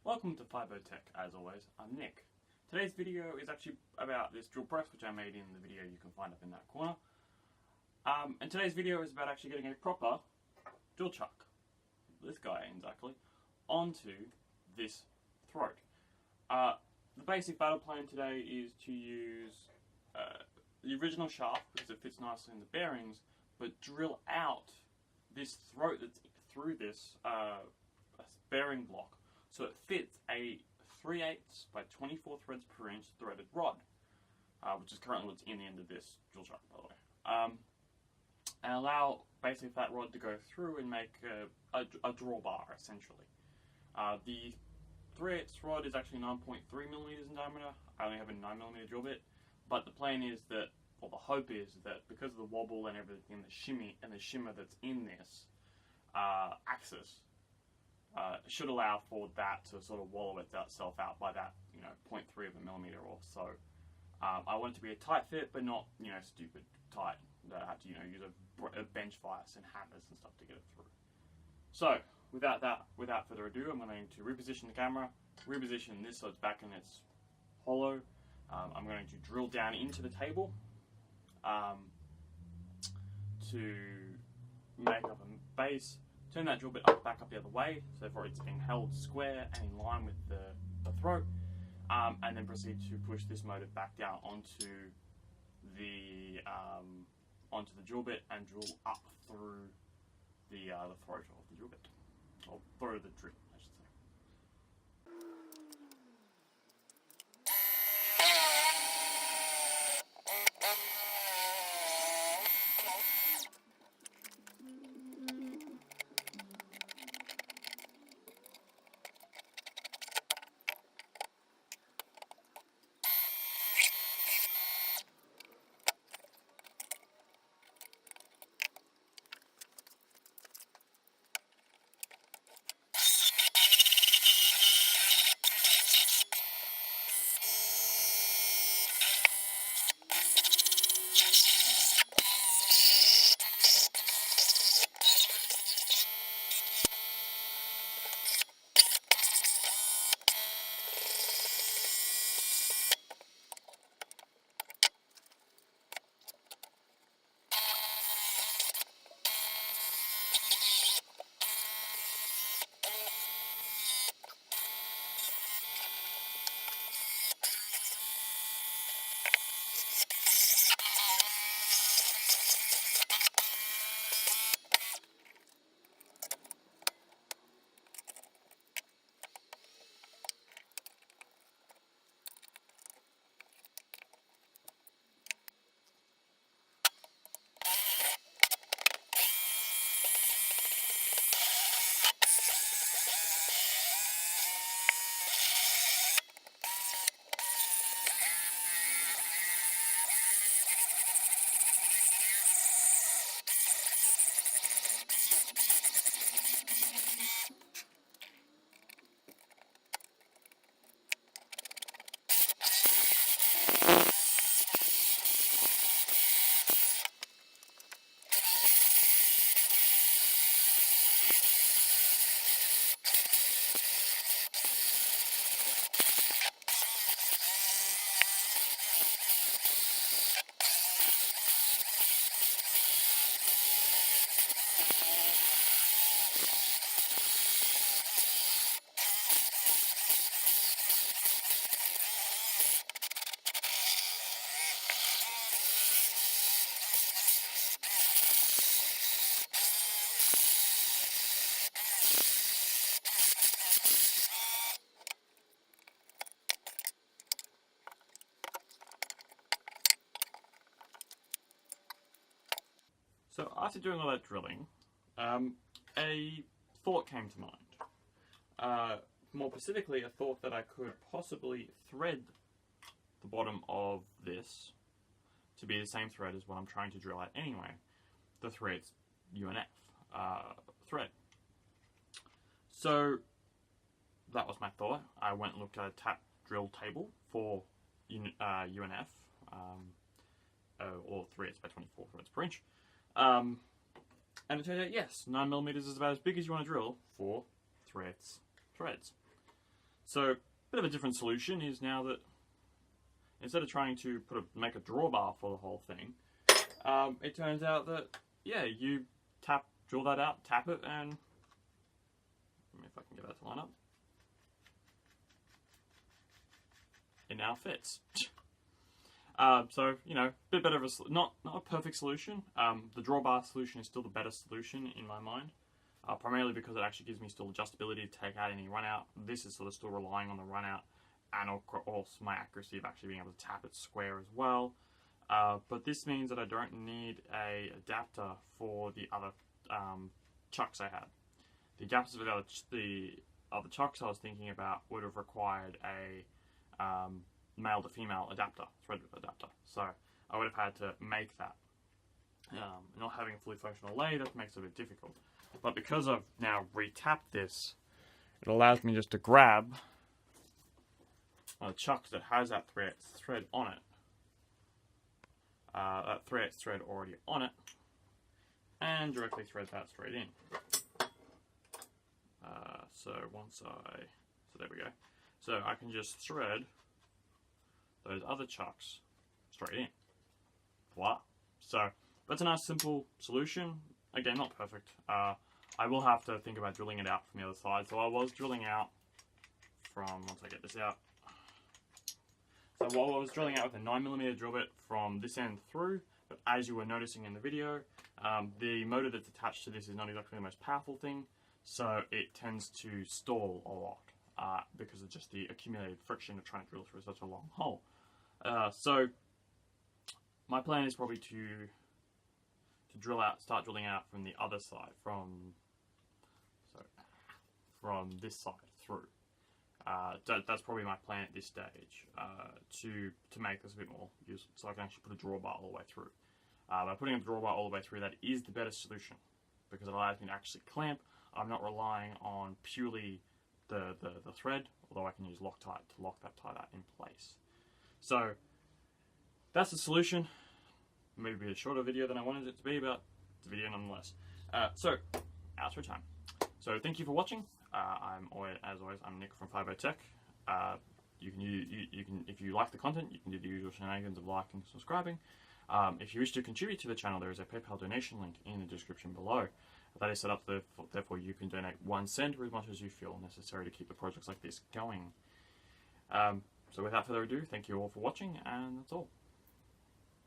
Welcome to Fibotech, as always. I'm Nick. Today's video is actually about this drill press, which I made in the video you can find up in that corner. And today's video is about actually getting a proper drill chuck, this guy exactly, onto this throat. The basic battle plan today is to use the original shaft because it fits nicely in the bearings, but drill out this throat that's through this bearing block so it fits a 3/8 by 24 threads per inch threaded rod, which is currently what's in the end of this drill chuck, by the way. And allow basically that rod to go through and make a drawbar essentially. The 3/8 rod is actually 9.3 millimeters in diameter. I only have a 9mm drill bit, but the plan is that, or the hope is that, because of the wobble and everything, the shimmy and the shimmer that's in this axis, should allow for that to sort of wallow itself out by that, 0.3 of a millimeter or so. I want it to be a tight fit, but not, stupid tight. That I have to, use a bench vise and hammers and stuff to get it through. So, without further ado, I'm going to reposition the camera, reposition this so it's back in its hollow. I'm going to drill down into the table to make up a base. Turn that drill bit back up the other way, so therefore it's being held square and in line with the throat, and then proceed to push this motor back down onto the drill bit and drill up through the throat of the drill bit, or through the drill, I should say. So after doing all that drilling, a thought came to mind. More specifically, a thought that I could possibly thread the bottom of this to be the same thread as what I'm trying to drill out anyway, the thread's UNF thread. So that was my thought. I went and looked at a tap drill table for UNF, or 3/8 by 24 threads per inch. And it turned out, yes, 9mm is about as big as you want to drill for 3/8 threads. So, a bit of a different solution is now that instead of trying to make a drawbar for the whole thing, it turns out that, yeah, you drill that out, tap it, and let me if I can get that to line up. It now fits. So, you know, a bit better of a, not a perfect solution. The drawbar solution is still the better solution in my mind. Primarily because it actually gives me still adjustability to take out any run out. This is sort of still relying on the run out and also my accuracy of actually being able to tap it square as well. But this means that I don't need a adapter for the other chucks I had. The adapters for the other chucks I was thinking about would have required a male to female adapter, thread adapter. So I would have had to make that. Not having a fully functional lathe, that makes it a bit difficult. But because I've now re-tapped this, it allows me just to grab a chuck that has that thread on it, that thread already on it, and directly thread that straight in. So there we go. So I can just thread those other chucks straight in. Voila. So that's a nice simple solution. Again, not perfect. I will have to think about drilling it out from the other side. So I was drilling out from, once I get this out. So while I was drilling out with a 9mm drill bit from this end through, but as you were noticing in the video, the motor that's attached to this is not exactly the most powerful thing, so it tends to stall a lot because of just the accumulated friction of trying to drill through such a long hole. So my plan is probably to start drilling out from the other side, from this side through. That's probably my plan at this stage, to make this a bit more useful, so I can actually put a drawbar all the way through. By putting a drawbar all the way through, that is the better solution, because it allows me to actually clamp. I'm not relying on purely the thread, although I can use Loctite to lock that in place. So that's the solution. Maybe a shorter video than I wanted it to be, but it's a video nonetheless. So outro time. So thank you for watching. As always, I'm Nick from Fibo Tech. You can, if you like the content, you can do the usual shenanigans of liking and subscribing. If you wish to contribute to the channel, there is a PayPal donation link in the description below. That is set up, therefore you can donate 1 cent or as much as you feel necessary to keep the projects like this going. So without further ado, thank you all for watching, and that's all.